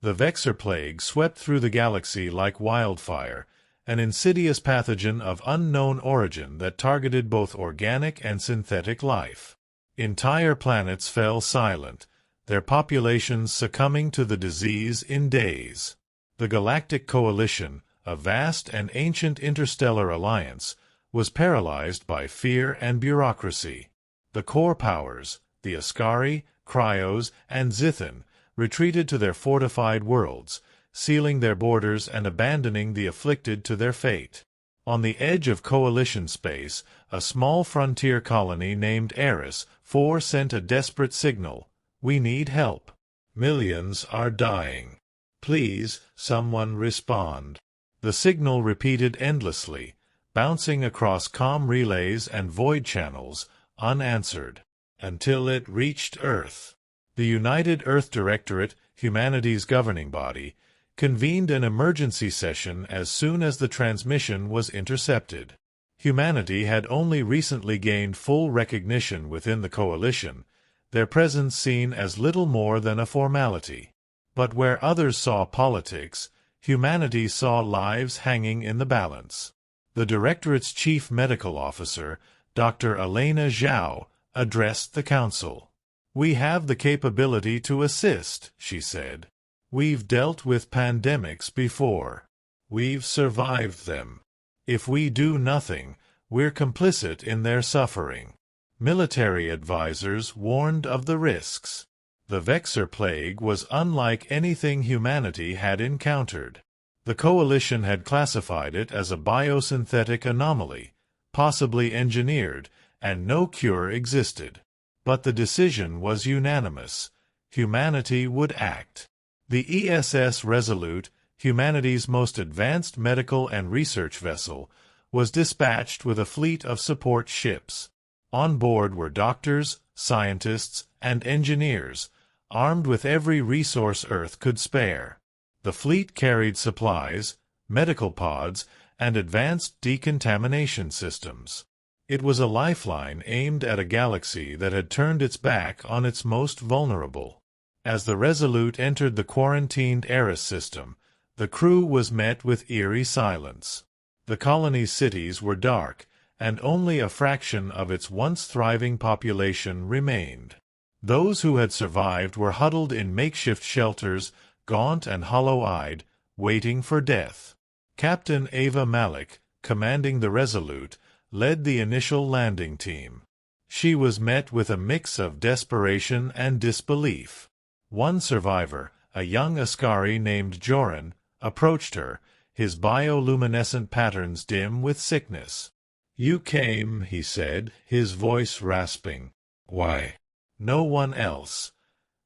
The Vexar Plague swept through the galaxy like wildfire, an insidious pathogen of unknown origin that targeted both organic and synthetic life. Entire planets fell silent, their populations succumbing to the disease in days. The Galactic Coalition, a vast and ancient interstellar alliance, was paralyzed by fear and bureaucracy. The core powers, the Ascari, Cryos, and Zithan, retreated to their fortified worlds, sealing their borders and abandoning the afflicted to their fate. On the edge of Coalition space, a small frontier colony named Eris 4 sent a desperate signal: "We need help. Millions are dying. Please, someone respond." The signal repeated endlessly, bouncing across comm relays and void channels, unanswered, until it reached Earth. The United Earth Directorate, humanity's governing body, convened an emergency session as soon as the transmission was intercepted. Humanity had only recently gained full recognition within the Coalition, their presence seen as little more than a formality. But where others saw politics, humanity saw lives hanging in the balance. The Directorate's chief medical officer, Dr. Elena Zhao, addressed the Council. "We have the capability to assist," she said. "We've dealt with pandemics before. We've survived them. If we do nothing, we're complicit in their suffering." Military advisors warned of the risks. The Vexar Plague was unlike anything humanity had encountered. The Coalition had classified it as a biosynthetic anomaly, possibly engineered, and no cure existed. But the decision was unanimous. Humanity would act. The ESS Resolute, humanity's most advanced medical and research vessel, was dispatched with a fleet of support ships. On board were doctors, scientists, and engineers, armed with every resource Earth could spare. The fleet carried supplies, medical pods, and advanced decontamination systems. It was a lifeline aimed at a galaxy that had turned its back on its most vulnerable. As the Resolute entered the quarantined Eris system, the crew was met with eerie silence. The colony's cities were dark, and only a fraction of its once thriving population remained. Those who had survived were huddled in makeshift shelters, gaunt and hollow-eyed, waiting for death. Captain Ava Malik, commanding the Resolute, led the initial landing team. She was met with a mix of desperation and disbelief. One survivor, a young Ascari named Joran, approached her, his bioluminescent patterns dim with sickness. "You came," he said, his voice rasping. "Why?" "No one else.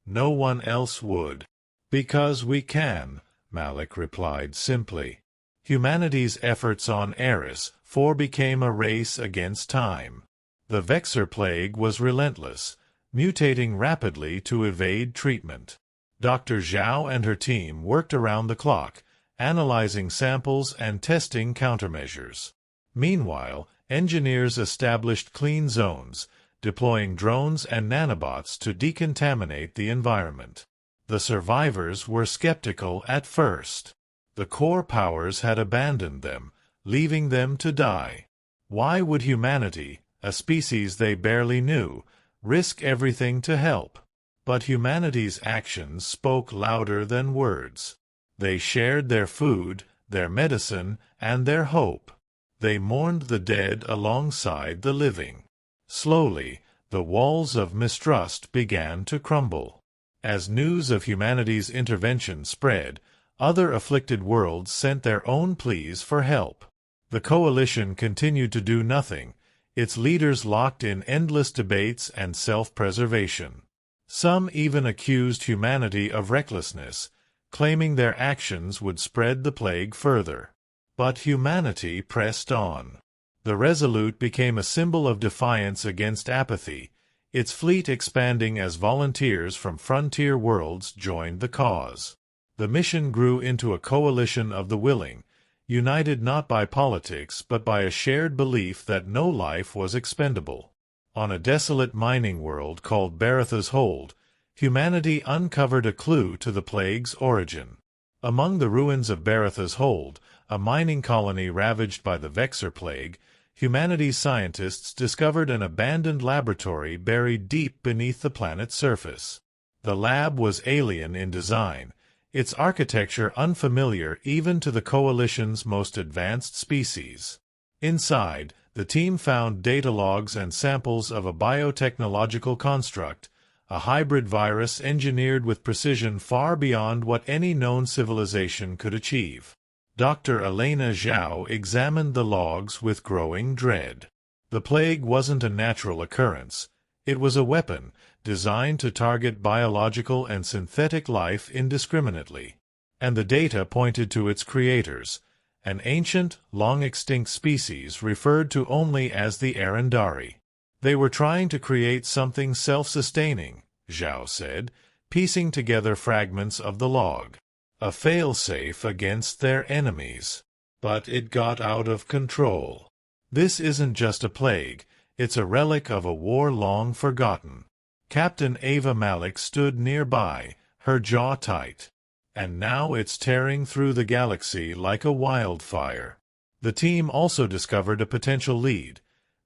No one else would." "Because we can," Malik replied simply. Humanity's efforts on Eris 4 became a race against time. The Vexar Plague was relentless, mutating rapidly to evade treatment. Dr. Zhao and her team worked around the clock, analyzing samples and testing countermeasures. Meanwhile, engineers established clean zones, deploying drones and nanobots to decontaminate the environment. The survivors were skeptical at first. The core powers had abandoned them, leaving them to die. Why would humanity, a species they barely knew, risk everything to help? But humanity's actions spoke louder than words. They shared their food, their medicine, and their hope. They mourned the dead alongside the living. Slowly, the walls of mistrust began to crumble. As news of humanity's intervention spread, other afflicted worlds sent their own pleas for help. The Coalition continued to do nothing, its leaders locked in endless debates and self-preservation. Some even accused humanity of recklessness, claiming their actions would spread the plague further. But humanity pressed on. The Resolute became a symbol of defiance against apathy, its fleet expanding as volunteers from frontier worlds joined the cause. The mission grew into a coalition of the willing, united not by politics but by a shared belief that no life was expendable. On a desolate mining world called Baratha's Hold, humanity uncovered a clue to the plague's origin. Among the ruins of Baratha's Hold, a mining colony ravaged by the Vexar Plague, humanity's scientists discovered an abandoned laboratory buried deep beneath the planet's surface. The lab was alien in design, its architecture unfamiliar even to the Coalition's most advanced species. Inside, the team found data logs and samples of a biotechnological construct, a hybrid virus engineered with precision far beyond what any known civilization could achieve. Dr. Elena Zhao examined the logs with growing dread. The plague wasn't a natural occurrence. It was a weapon, designed to target biological and synthetic life indiscriminately. And the data pointed to its creators, an ancient, long-extinct species referred to only as the Arendari. They were trying to create something self-sustaining, Zhao said, piecing together fragments of the log. A fail-safe against their enemies. But it got out of control. This isn't just a plague, it's a relic of a war long forgotten. Captain Ava Malik stood nearby, her jaw tight. And now it's tearing through the galaxy like a wildfire. The team also discovered a potential lead.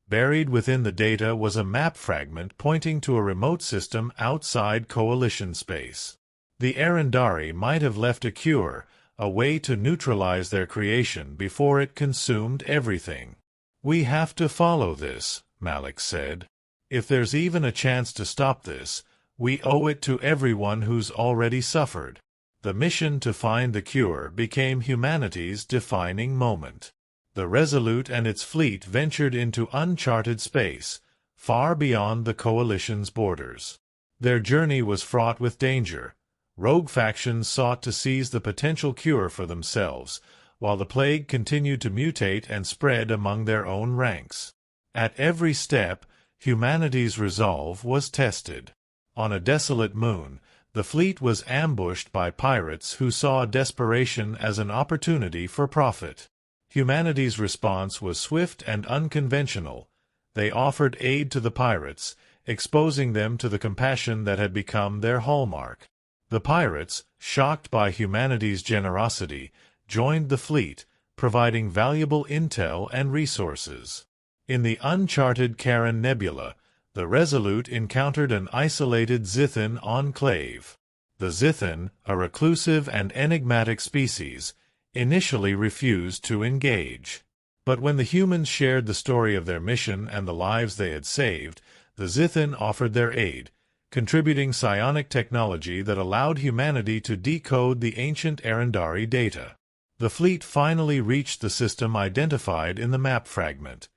Buried within the data was a map fragment pointing to a remote system outside Coalition space. The Arendari might have left a cure, a way to neutralize their creation before it consumed everything. "We have to follow this," Malik said. "If there's even a chance to stop this, we owe it to everyone who's already suffered." The mission to find the cure became humanity's defining moment. The Resolute and its fleet ventured into uncharted space, far beyond the Coalition's borders. Their journey was fraught with danger. Rogue factions sought to seize the potential cure for themselves, while the plague continued to mutate and spread among their own ranks. At every step, humanity's resolve was tested. On a desolate moon, the fleet was ambushed by pirates who saw desperation as an opportunity for profit. Humanity's response was swift and unconventional. They offered aid to the pirates, exposing them to the compassion that had become their hallmark. The pirates, shocked by humanity's generosity, joined the fleet, providing valuable intel and resources. In the uncharted Charon Nebula, the Resolute encountered an isolated Zithan enclave. The Zithan, a reclusive and enigmatic species, initially refused to engage. But when the humans shared the story of their mission and the lives they had saved, the Zithan offered their aid, contributing psionic technology that allowed humanity to decode the ancient Arendari data. The fleet finally reached the system identified in the map fragment.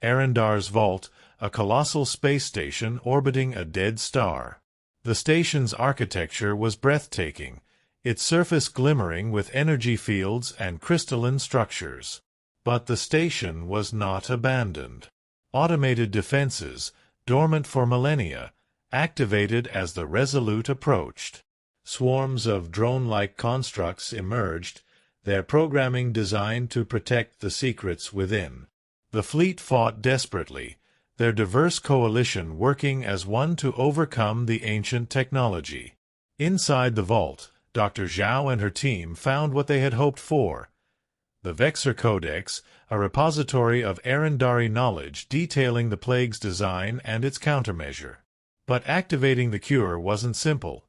Arendar's Vault, a colossal space station orbiting a dead star. The station's architecture was breathtaking, its surface glimmering with energy fields and crystalline structures. But the station was not abandoned. Automated defenses, dormant for millennia, activated as the Resolute approached. Swarms of drone-like constructs emerged, their programming designed to protect the secrets within. The fleet fought desperately, their diverse coalition working as one to overcome the ancient technology. Inside the vault, Dr. Zhao and her team found what they had hoped for. The Vexar Codex, a repository of Arendari knowledge detailing the plague's design and its countermeasure. But activating the cure wasn't simple.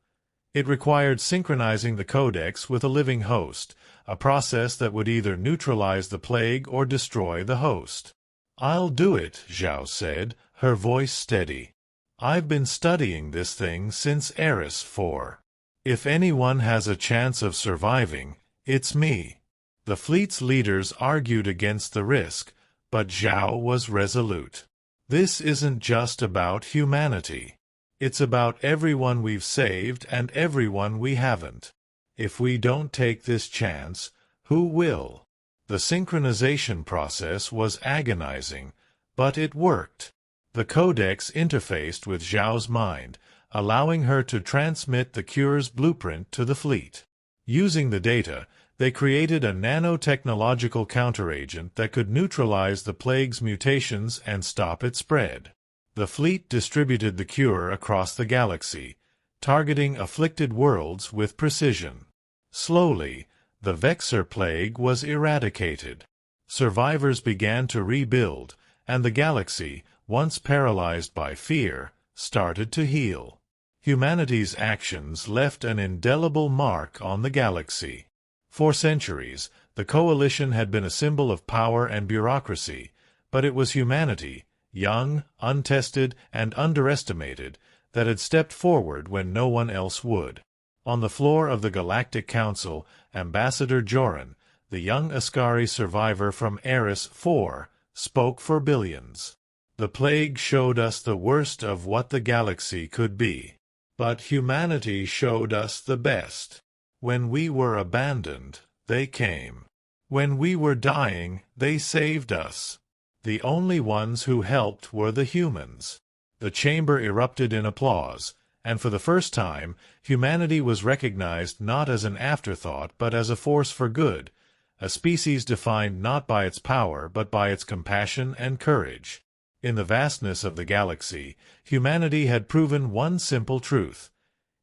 It required synchronizing the codex with a living host, a process that would either neutralize the plague or destroy the host. "I'll do it," Zhao said, her voice steady. "I've been studying this thing since Eris 4. If anyone has a chance of surviving, it's me." The fleet's leaders argued against the risk, but Zhao was resolute. "This isn't just about humanity. It's about everyone we've saved and everyone we haven't. If we don't take this chance, who will?" The synchronization process was agonizing, but it worked. The codex interfaced with Zhao's mind, allowing her to transmit the cure's blueprint to the fleet. Using the data, they created a nanotechnological counteragent that could neutralize the plague's mutations and stop its spread. The fleet distributed the cure across the galaxy, targeting afflicted worlds with precision. Slowly, the Vexar Plague was eradicated. Survivors began to rebuild, and the galaxy, once paralyzed by fear, started to heal. Humanity's actions left an indelible mark on the galaxy. For centuries, the Coalition had been a symbol of power and bureaucracy, but it was humanity, young, untested, and underestimated, that had stepped forward when no one else would. On the floor of the Galactic Council, Ambassador Joran, the young Ascari survivor from Eris IV, spoke for billions. The plague showed us the worst of what the galaxy could be. But humanity showed us the best. When we were abandoned, they came. When we were dying, they saved us. The only ones who helped were the humans. The chamber erupted in applause, and for the first time, humanity was recognized not as an afterthought but as a force for good, a species defined not by its power but by its compassion and courage. In the vastness of the galaxy, humanity had proven one simple truth.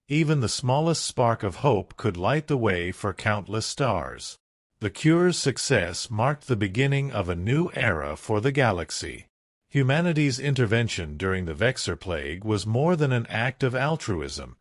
Even the smallest spark of hope could light the way for countless stars. The cure's success marked the beginning of a new era for the galaxy. Humanity's intervention during the Vexar Plague was more than an act of altruism.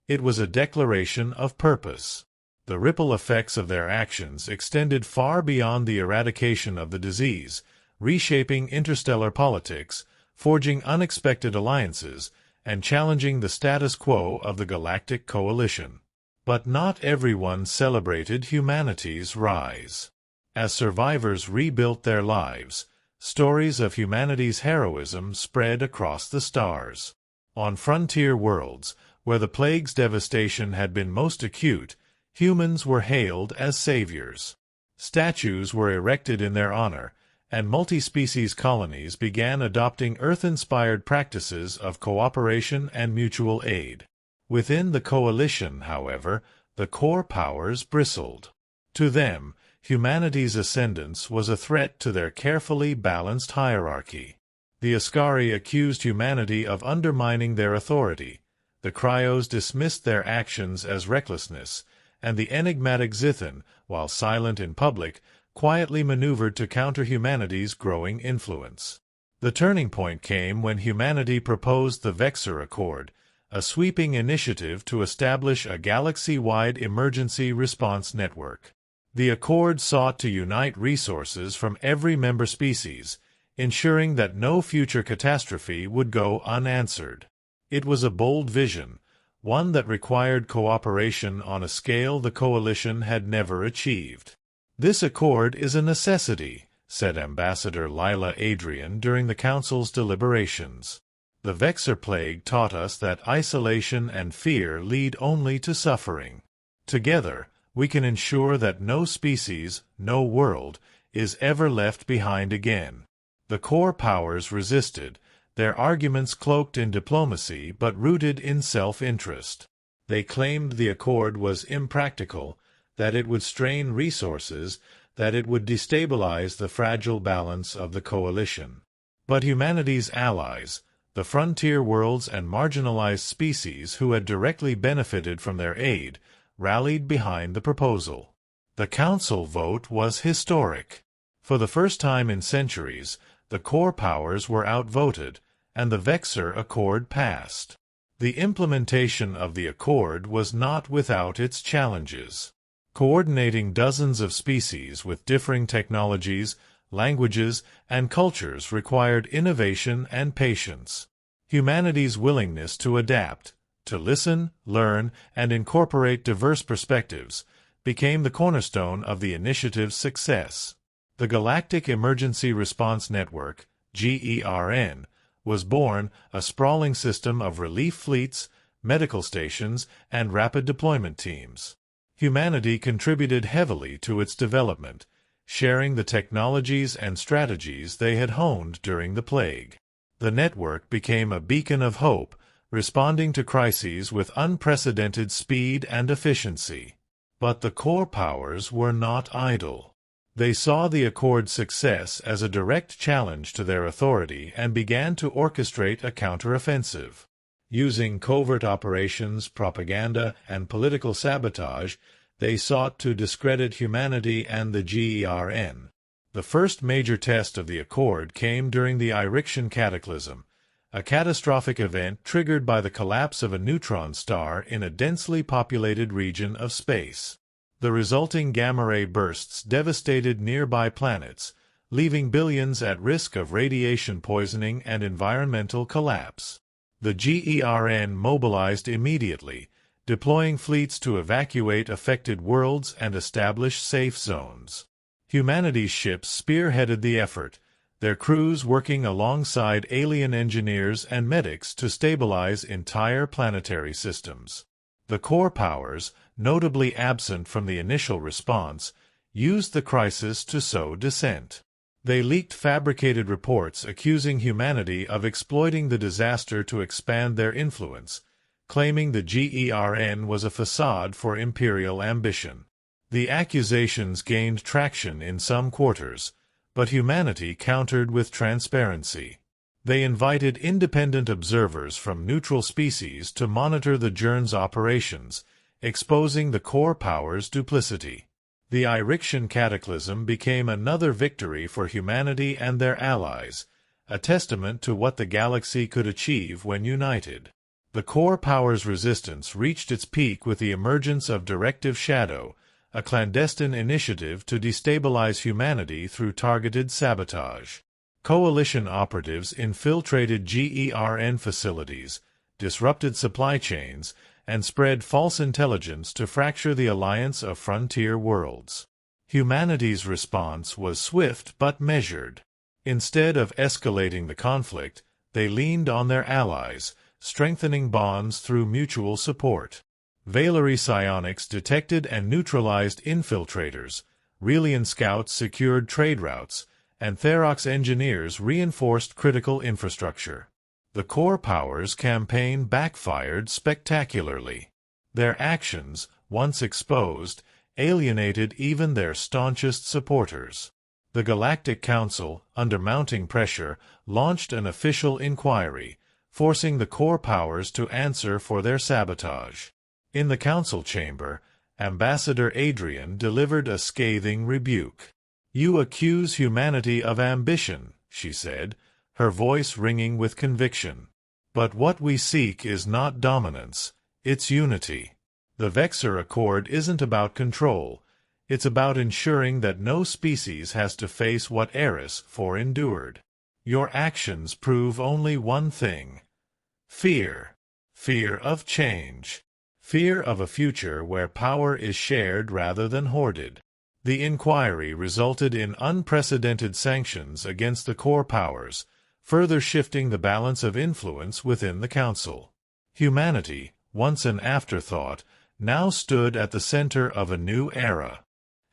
It was a declaration of purpose. The ripple effects of their actions extended far beyond the eradication of the disease, reshaping interstellar politics, forging unexpected alliances, and challenging the status quo of the Galactic Coalition. But not everyone celebrated humanity's rise. As survivors rebuilt their lives, stories of humanity's heroism spread across the stars. On frontier worlds, where the plague's devastation had been most acute, humans were hailed as saviors. Statues were erected in their honor, and multi-species colonies began adopting Earth-inspired practices of cooperation and mutual aid. Within the Coalition, however, the core powers bristled. To them, humanity's ascendance was a threat to their carefully balanced hierarchy. The Ascari accused humanity of undermining their authority, the Cryos dismissed their actions as recklessness, and the enigmatic Zithan, while silent in public, quietly maneuvered to counter humanity's growing influence. The turning point came when humanity proposed the Vexar Accord, a sweeping initiative to establish a galaxy-wide emergency response network. The Accord sought to unite resources from every member species, ensuring that no future catastrophe would go unanswered. It was a bold vision, one that required cooperation on a scale the Coalition had never achieved. "This accord is a necessity," said Ambassador Lila Adrian during the Council's deliberations. "The Vexar Plague taught us that isolation and fear lead only to suffering. Together, we can ensure that no species, no world, is ever left behind again." The core powers resisted, their arguments cloaked in diplomacy but rooted in self-interest. They claimed the accord was impractical, that it would strain resources, that it would destabilize the fragile balance of the Coalition. But humanity's allies, the frontier worlds and marginalized species who had directly benefited from their aid, rallied behind the proposal. The Council vote was historic. For the first time in centuries, the core powers were outvoted, and the Vexar Accord passed. The implementation of the Accord was not without its challenges. Coordinating dozens of species with differing technologies, languages, and cultures required innovation and patience. Humanity's willingness to adapt, to listen, learn, and incorporate diverse perspectives, became the cornerstone of the initiative's success. The Galactic Emergency Response Network, GERN, was born, a sprawling system of relief fleets, medical stations, and rapid deployment teams. Humanity contributed heavily to its development, sharing the technologies and strategies they had honed during the plague. The network became a beacon of hope, responding to crises with unprecedented speed and efficiency. But the core powers were not idle. They saw the Accord's success as a direct challenge to their authority and began to orchestrate a counteroffensive. Using covert operations, propaganda, and political sabotage, they sought to discredit humanity and the GERN. The first major test of the Accord came during the Irixian Cataclysm, a catastrophic event triggered by the collapse of a neutron star in a densely populated region of space. The resulting gamma-ray bursts devastated nearby planets, leaving billions at risk of radiation poisoning and environmental collapse. The GERN mobilized immediately, deploying fleets to evacuate affected worlds and establish safe zones. Humanity's ships spearheaded the effort, their crews working alongside alien engineers and medics to stabilize entire planetary systems. The core powers, notably absent from the initial response, used the crisis to sow dissent. They leaked fabricated reports accusing humanity of exploiting the disaster to expand their influence, claiming the GERN was a facade for imperial ambition. The accusations gained traction in some quarters, but humanity countered with transparency. They invited independent observers from neutral species to monitor the GERN's operations, exposing the core powers' duplicity. The Irixian Cataclysm became another victory for humanity and their allies, a testament to what the galaxy could achieve when united. The core powers' resistance reached its peak with the emergence of Directive Shadow, a clandestine initiative to destabilize humanity through targeted sabotage. Coalition operatives infiltrated GERN facilities, disrupted supply chains, and spread false intelligence to fracture the alliance of frontier worlds. Humanity's response was swift but measured. Instead of escalating the conflict, they leaned on their allies, strengthening bonds through mutual support. Valerii psionics detected and neutralized infiltrators, Relian scouts secured trade routes, and Therox engineers reinforced critical infrastructure. The core powers' campaign backfired spectacularly. Their actions, once exposed, alienated even their staunchest supporters. The Galactic Council, under mounting pressure, launched an official inquiry, forcing the core powers to answer for their sabotage. In the council chamber, Ambassador Adrian delivered a scathing rebuke. "You accuse humanity of ambition," she said, her voice ringing with conviction. "But what we seek is not dominance, it's unity. The Vexar Accord isn't about control, it's about ensuring that no species has to face what Eris IV endured. Your actions prove only one thing: fear. Fear of change. Fear of a future where power is shared rather than hoarded." The inquiry resulted in unprecedented sanctions against the core powers, further shifting the balance of influence within the Council. Humanity, once an afterthought, now stood at the center of a new era.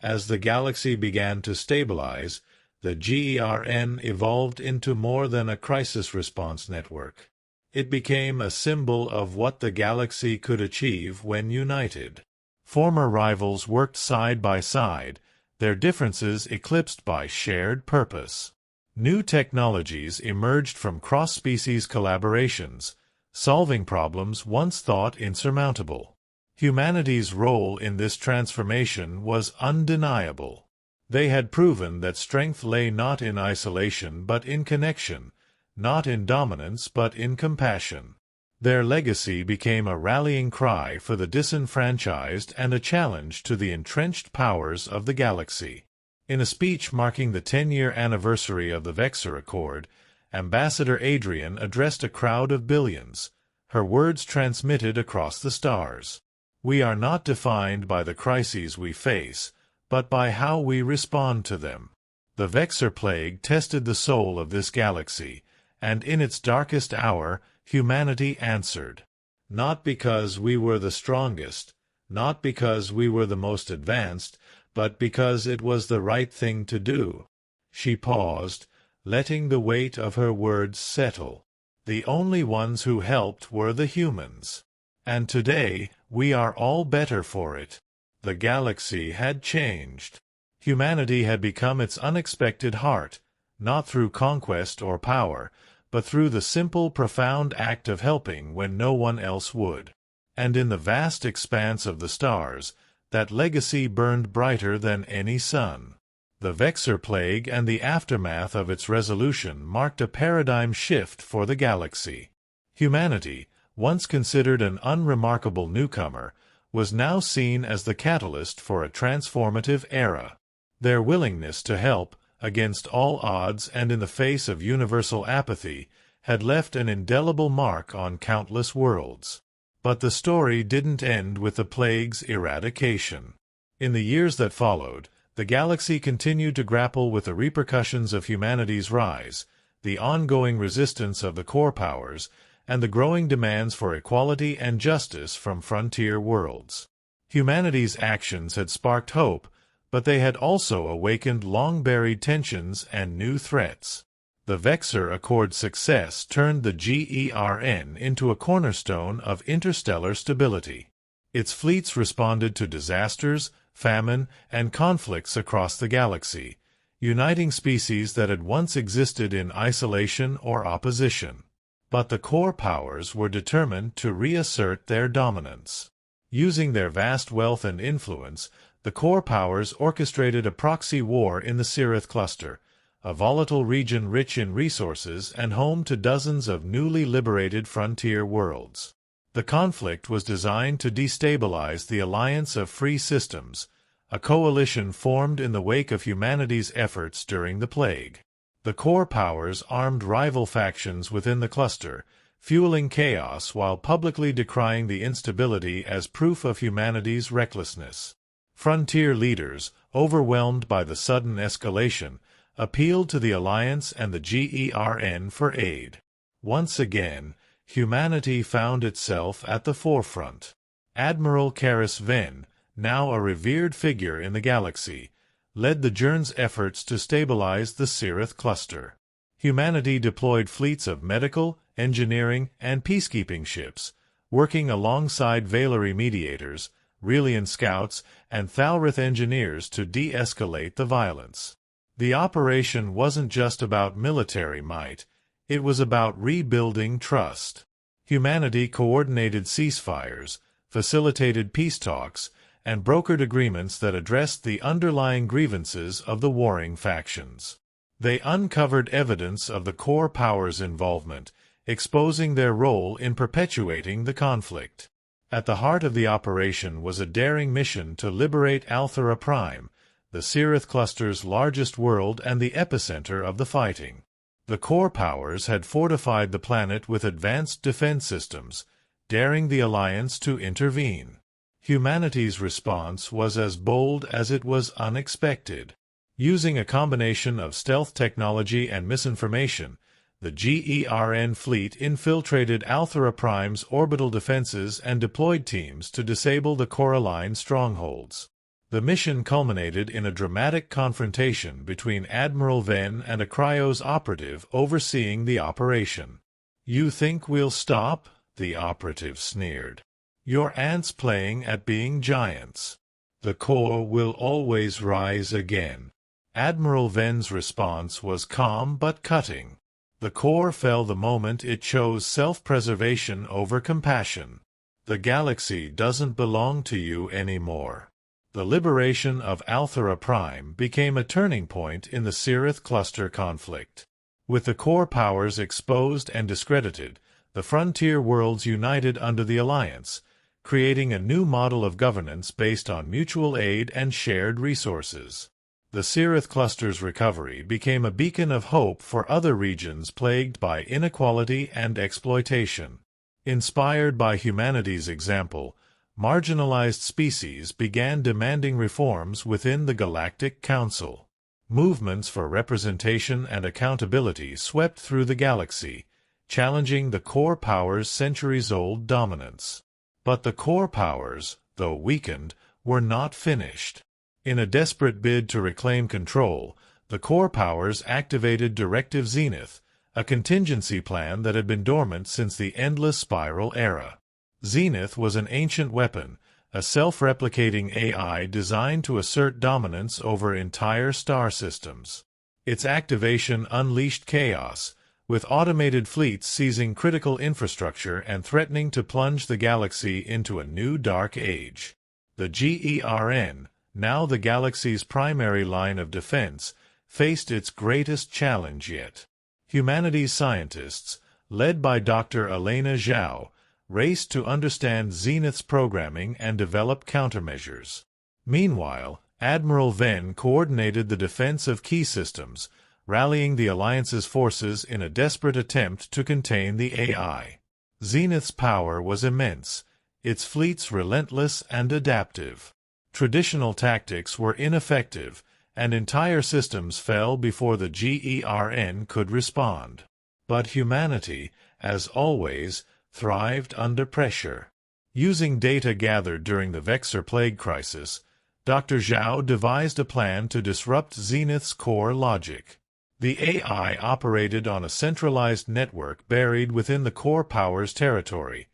As the galaxy began to stabilize, the GERN evolved into more than a crisis response network. It became a symbol of what the galaxy could achieve when united. Former rivals worked side by side, their differences eclipsed by shared purpose. New technologies emerged from cross-species collaborations, solving problems once thought insurmountable. Humanity's role in this transformation was undeniable. They had proven that strength lay not in isolation but in connection, not in dominance but in compassion. Their legacy became a rallying cry for the disenfranchised and a challenge to the entrenched powers of the galaxy. In a speech marking the 10-year anniversary of the Vexar Accord, Ambassador Adrian addressed a crowd of billions, her words transmitted across the stars. "We are not defined by the crises we face, but by how we respond to them." The Vexar Plague tested the soul of this galaxy, and in its darkest hour, humanity answered. Not because we were the strongest, not because we were the most advanced, but because it was the right thing to do. She paused, letting the weight of her words settle. The only ones who helped were the humans. And today, we are all better for it. The galaxy had changed. Humanity had become its unexpected heart, not through conquest or power, but through the simple, profound act of helping when no one else would. And in the vast expanse of the stars, that legacy burned brighter than any sun. The Vexar Plague and the aftermath of its resolution marked a paradigm shift for the galaxy. Humanity, once considered an unremarkable newcomer, was now seen as the catalyst for a transformative era. Their willingness to help, against all odds and in the face of universal apathy, had left an indelible mark on countless worlds. But the story didn't end with the plague's eradication. In the years that followed, the galaxy continued to grapple with the repercussions of humanity's rise, the ongoing resistance of the core powers, and the growing demands for equality and justice from frontier worlds. Humanity's actions had sparked hope, but they had also awakened long-buried tensions and new threats. The Vexar Accord's success turned the GERN into a cornerstone of interstellar stability. Its fleets responded to disasters, famine, and conflicts across the galaxy, uniting species that had once existed in isolation or opposition. But the core powers were determined to reassert their dominance. Using their vast wealth and influence, the core powers orchestrated a proxy war in the Syrith Cluster, a volatile region rich in resources and home to dozens of newly liberated frontier worlds. The conflict was designed to destabilize the Alliance of Free Systems, a coalition formed in the wake of humanity's efforts during the Plague. The core powers armed rival factions within the cluster, fueling chaos while publicly decrying the instability as proof of humanity's recklessness. Frontier leaders, overwhelmed by the sudden escalation, appealed to the Alliance and the GERN for aid. Once again, humanity found itself at the forefront. Admiral Karis Ven, now a revered figure in the galaxy, led the GERN's efforts to stabilize the Syrith Cluster. Humanity deployed fleets of medical, engineering, and peacekeeping ships, working alongside Valari mediators, Relian scouts, and Thalrith engineers to de-escalate the violence. The operation wasn't just about military might, it was about rebuilding trust. Humanity coordinated ceasefires, facilitated peace talks, and brokered agreements that addressed the underlying grievances of the warring factions. They uncovered evidence of the core powers' involvement, exposing their role in perpetuating the conflict. At the heart of the operation was a daring mission to liberate Althera Prime, the Syrith Cluster's largest world and the epicenter of the fighting. The core powers had fortified the planet with advanced defense systems, daring the Alliance to intervene. Humanity's response was as bold as it was unexpected. Using a combination of stealth technology and misinformation, the GERN fleet infiltrated Althera Prime's orbital defenses and deployed teams to disable the Coraline strongholds. The mission culminated in a dramatic confrontation between Admiral Ven and a Cryos operative overseeing the operation. "You think we'll stop?" the operative sneered. "Your ants playing at being giants. The core will always rise again." Admiral Ven's response was calm but cutting. The core fell the moment it chose self-preservation over compassion. The galaxy doesn't belong to you anymore. The liberation of Althera Prime became a turning point in the Syrith Cluster conflict. With the core powers exposed and discredited, the frontier worlds united under the Alliance, creating a new model of governance based on mutual aid and shared resources. The Syrith Cluster's recovery became a beacon of hope for other regions plagued by inequality and exploitation. Inspired by humanity's example, marginalized species began demanding reforms within the Galactic Council. Movements for representation and accountability swept through the galaxy, challenging the core powers' centuries-old dominance. But the core powers, though weakened, were not finished. In a desperate bid to reclaim control, the core powers activated Directive Zenith, a contingency plan that had been dormant since the Endless Spiral era. Zenith was an ancient weapon, a self-replicating AI designed to assert dominance over entire star systems. Its activation unleashed chaos, with automated fleets seizing critical infrastructure and threatening to plunge the galaxy into a new dark age. The GERN, now the galaxy's primary line of defense, faced its greatest challenge yet. Humanity's scientists, led by Dr. Elena Zhao, raced to understand Zenith's programming and develop countermeasures. Meanwhile, Admiral Venn coordinated the defense of key systems, rallying the Alliance's forces in a desperate attempt to contain the AI. Zenith's power was immense, its fleets relentless and adaptive. Traditional tactics were ineffective, and entire systems fell before the GERN could respond. But humanity, as always, thrived under pressure. Using data gathered during the Vexar Plague crisis, Dr. Zhao devised a plan to disrupt Zenith's core logic. The AI operated on a centralized network buried within the core power's territory,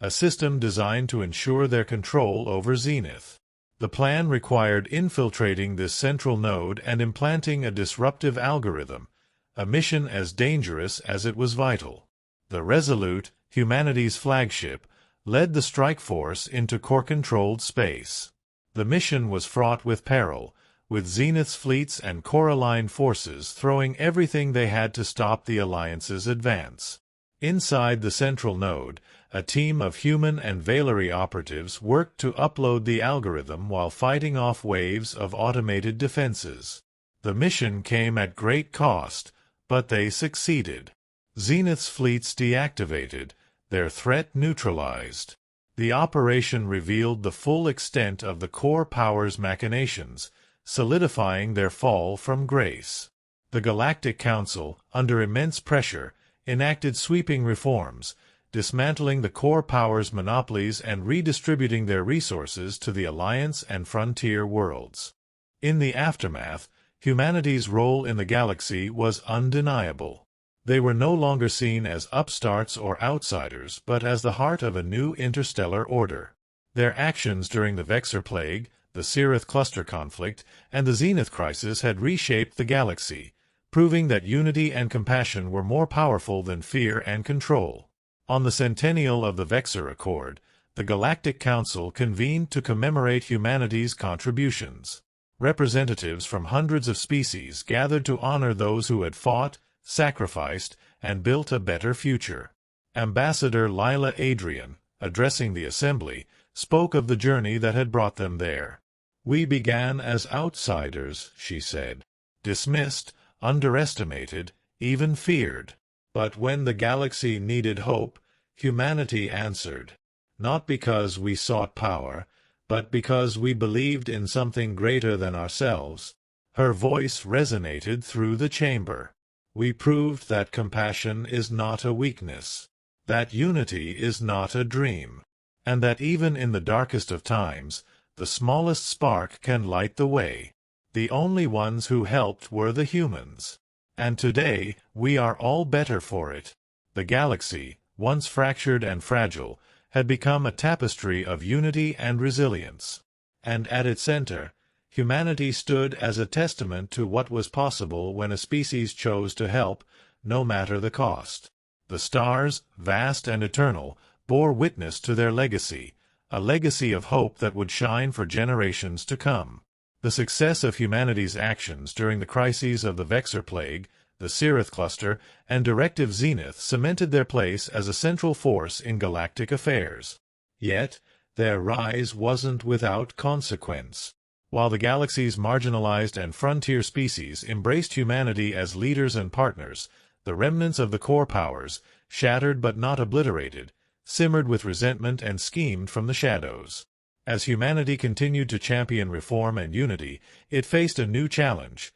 a system designed to ensure their control over Zenith. The plan required infiltrating this central node and implanting a disruptive algorithm, a mission as dangerous as it was vital. The Resolute, humanity's flagship, led the strike force into core-controlled space. The mission was fraught with peril, with Zenith's fleets and Coraline forces throwing everything they had to stop the Alliance's advance. Inside the central node, a team of human and Valerie operatives worked to upload the algorithm while fighting off waves of automated defenses. The mission came at great cost, but they succeeded. Zenith's fleets deactivated, their threat neutralized. The operation revealed the full extent of the core power's machinations, solidifying their fall from grace. The Galactic Council, under immense pressure, enacted sweeping reforms, dismantling the core power's monopolies and redistributing their resources to the Alliance and frontier worlds. In the aftermath, humanity's role in the galaxy was undeniable. They were no longer seen as upstarts or outsiders, but as the heart of a new interstellar order. Their actions during the Vexar Plague, the Syrith Cluster conflict, and the Zenith crisis had reshaped the galaxy, proving that unity and compassion were more powerful than fear and control. On the centennial of the Vexar Accord, the Galactic Council convened to commemorate humanity's contributions. Representatives from hundreds of species gathered to honor those who had fought, sacrificed, and built a better future. Ambassador Lila Adrian, addressing the assembly, spoke of the journey that had brought them there. "We began as outsiders," she said, "dismissed, underestimated, even feared. But when the galaxy needed hope, humanity answered. Not because we sought power, but because we believed in something greater than ourselves." Her voice resonated through the chamber. "We proved that compassion is not a weakness, that unity is not a dream, and that even in the darkest of times, the smallest spark can light the way. The only ones who helped were the humans. And today, we are all better for it." The galaxy, once fractured and fragile, had become a tapestry of unity and resilience. And at its center, humanity stood as a testament to what was possible when a species chose to help, no matter the cost. The stars, vast and eternal, bore witness to their legacy, a legacy of hope that would shine for generations to come. The success of humanity's actions during the crises of the Vexar Plague, the Syrith Cluster, and Directive Zenith cemented their place as a central force in galactic affairs. Yet, their rise wasn't without consequence. While the galaxy's marginalized and frontier species embraced humanity as leaders and partners, the remnants of the core powers, shattered but not obliterated, simmered with resentment and schemed from the shadows. As humanity continued to champion reform and unity, it faced a new challenge,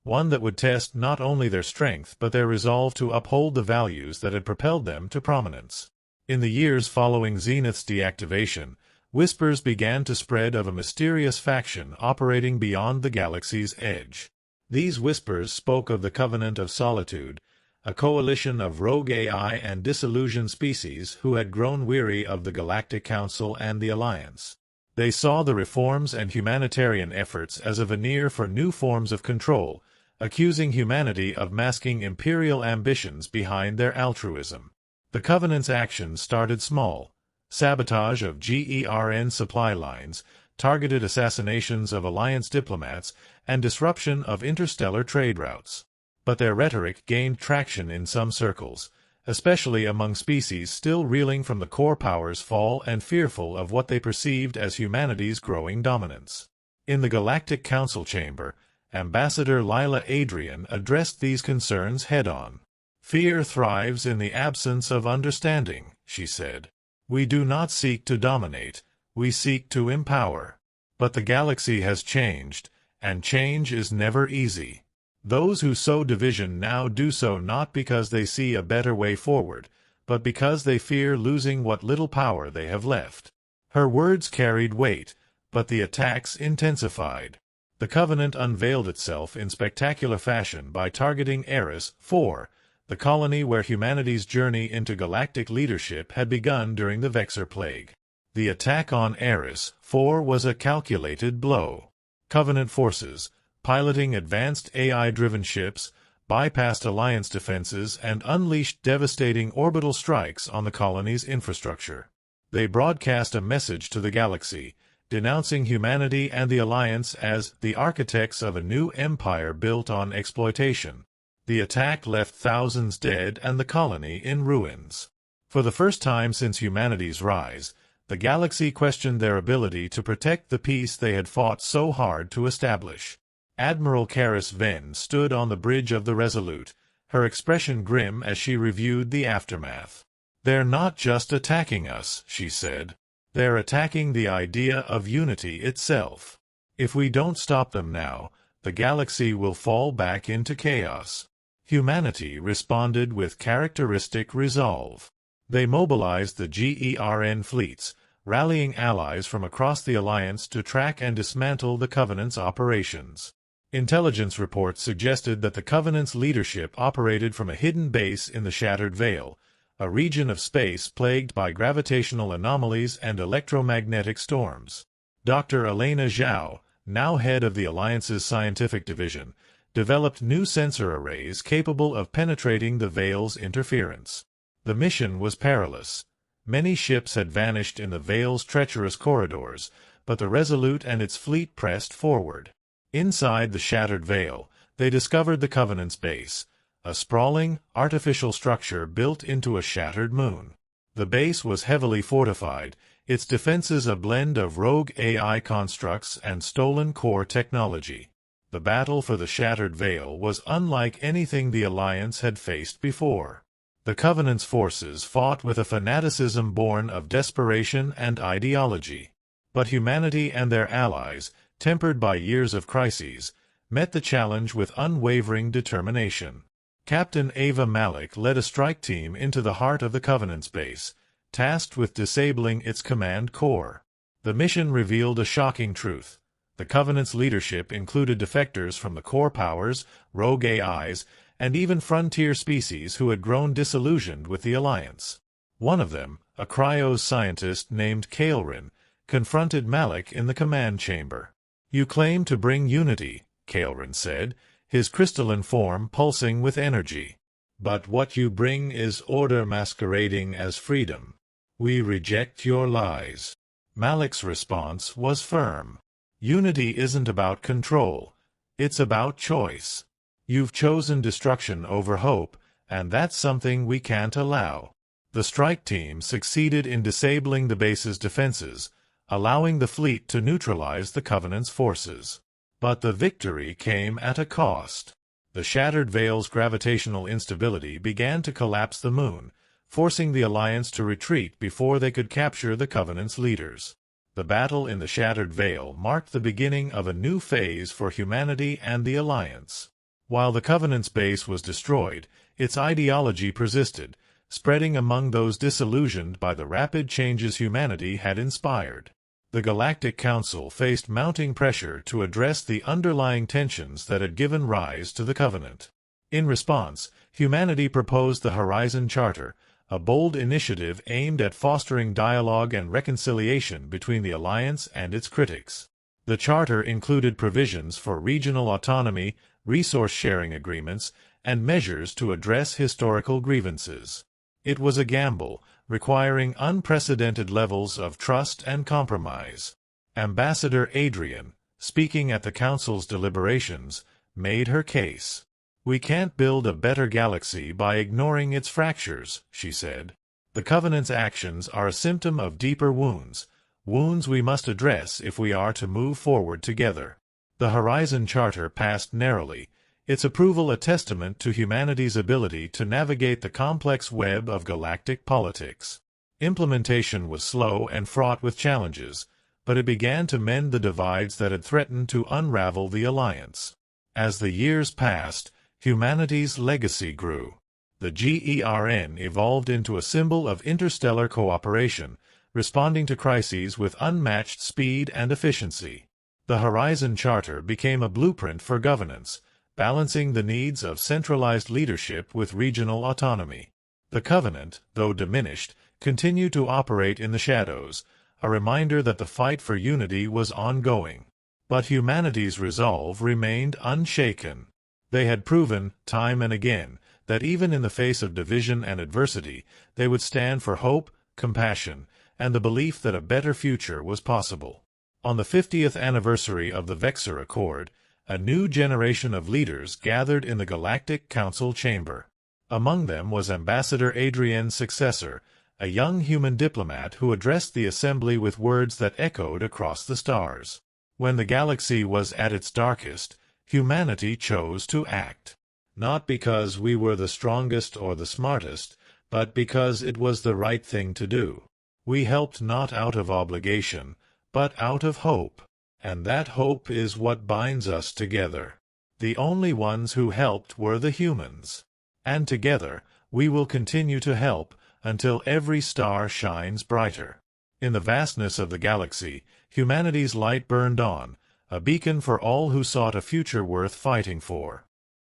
one that would test not only their strength but their resolve to uphold the values that had propelled them to prominence. In the years following Zenith's deactivation, whispers began to spread of a mysterious faction operating beyond the galaxy's edge. These whispers spoke of the Covenant of Solitude, a coalition of rogue AI and disillusioned species who had grown weary of the Galactic Council and the Alliance. They saw the reforms and humanitarian efforts as a veneer for new forms of control, accusing humanity of masking imperial ambitions behind their altruism. The Covenant's actions started small: sabotage of GERN supply lines, targeted assassinations of Alliance diplomats, and disruption of interstellar trade routes. But their rhetoric gained traction in some circles, especially among species still reeling from the core power's fall and fearful of what they perceived as humanity's growing dominance. In the Galactic Council chamber, Ambassador Lila Adrian addressed these concerns head-on. "Fear thrives in the absence of understanding," she said. "We do not seek to dominate, we seek to empower. But the galaxy has changed, and change is never easy. Those who sow division now do so not because they see a better way forward, but because they fear losing what little power they have left." Her words carried weight, but the attacks intensified. The Covenant unveiled itself in spectacular fashion by targeting Eris 4, the colony where humanity's journey into galactic leadership had begun during the Vexar Plague. The attack on Eris 4 was a calculated blow. Covenant forces, piloting advanced AI-driven ships, bypassed Alliance defenses and unleashed devastating orbital strikes on the colony's infrastructure. They broadcast a message to the galaxy, denouncing humanity and the Alliance as the architects of a new empire built on exploitation. The attack left thousands dead and the colony in ruins. For the first time since humanity's rise, the galaxy questioned their ability to protect the peace they had fought so hard to establish. Admiral Karis Venn stood on the bridge of the Resolute, her expression grim as she reviewed the aftermath. "They're not just attacking us," she said. "They're attacking the idea of unity itself. If we don't stop them now, the galaxy will fall back into chaos." Humanity responded with characteristic resolve. They mobilized the GERN fleets, rallying allies from across the Alliance to track and dismantle the Covenant's operations. Intelligence reports suggested that the Covenant's leadership operated from a hidden base in the Shattered Veil, a region of space plagued by gravitational anomalies and electromagnetic storms. Dr. Elena Zhao, now head of the Alliance's scientific division, developed new sensor arrays capable of penetrating the Veil's interference. The mission was perilous. Many ships had vanished in the Veil's treacherous corridors, but the Resolute and its fleet pressed forward. Inside the Shattered Veil, they discovered the Covenant's base, a sprawling, artificial structure built into a shattered moon. The base was heavily fortified, its defenses a blend of rogue AI constructs and stolen core technology. The battle for the Shattered Veil was unlike anything the Alliance had faced before. The Covenant's forces fought with a fanaticism born of desperation and ideology. But humanity and their allies, tempered by years of crises, met the challenge with unwavering determination. Captain Ava Malik led a strike team into the heart of the Covenant's base, tasked with disabling its command core. The mission revealed a shocking truth. The Covenant's leadership included defectors from the core powers, rogue AIs, and even frontier species who had grown disillusioned with the Alliance. One of them, a cryos scientist named Kaelrin, confronted Malik in the command chamber. "You claim to bring unity," Kaelrin said, his crystalline form pulsing with energy. "But what you bring is order masquerading as freedom. We reject your lies." Malik's response was firm. "Unity isn't about control. It's about choice. You've chosen destruction over hope, and that's something we can't allow." The strike team succeeded in disabling the base's defenses, allowing the fleet to neutralize the Covenant's forces. But the victory came at a cost. The Shattered Veil's gravitational instability began to collapse the moon, forcing the Alliance to retreat before they could capture the Covenant's leaders. The battle in the Shattered Veil marked the beginning of a new phase for humanity and the Alliance. While the Covenant's base was destroyed, its ideology persisted, spreading among those disillusioned by the rapid changes humanity had inspired. The Galactic Council faced mounting pressure to address the underlying tensions that had given rise to the Covenant. In response, humanity proposed the Horizon Charter, a bold initiative aimed at fostering dialogue and reconciliation between the Alliance and its critics. The charter included provisions for regional autonomy, resource-sharing agreements, and measures to address historical grievances. It was a gamble, requiring unprecedented levels of trust and compromise. Ambassador Adrian, speaking at the Council's deliberations, made her case. "We can't build a better galaxy by ignoring its fractures," she said. "The Covenant's actions are a symptom of deeper wounds we must address if we are to move forward together." The Horizon Charter passed narrowly, its approval a testament to humanity's ability to navigate the complex web of galactic politics. Implementation was slow and fraught with challenges, but it began to mend the divides that had threatened to unravel the alliance. As the years passed, humanity's legacy grew. The GERN evolved into a symbol of interstellar cooperation, responding to crises with unmatched speed and efficiency. The Horizon Charter became a blueprint for governance, balancing the needs of centralized leadership with regional autonomy. The Covenant, though diminished, continued to operate in the shadows, a reminder that the fight for unity was ongoing. But humanity's resolve remained unshaken. They had proven, time and again, that even in the face of division and adversity, they would stand for hope, compassion, and the belief that a better future was possible. On the 50th anniversary of the Vexar Accord, a new generation of leaders gathered in the Galactic Council chamber. Among them was Ambassador Adrian's successor, a young human diplomat who addressed the assembly with words that echoed across the stars. When the galaxy was at its darkest, humanity chose to act. Not because we were the strongest or the smartest, but because it was the right thing to do. We helped not out of obligation, but out of hope. And that hope is what binds us together. The only ones who helped were the humans. And together, we will continue to help until every star shines brighter. In the vastness of the galaxy, humanity's light burned on, a beacon for all who sought a future worth fighting for.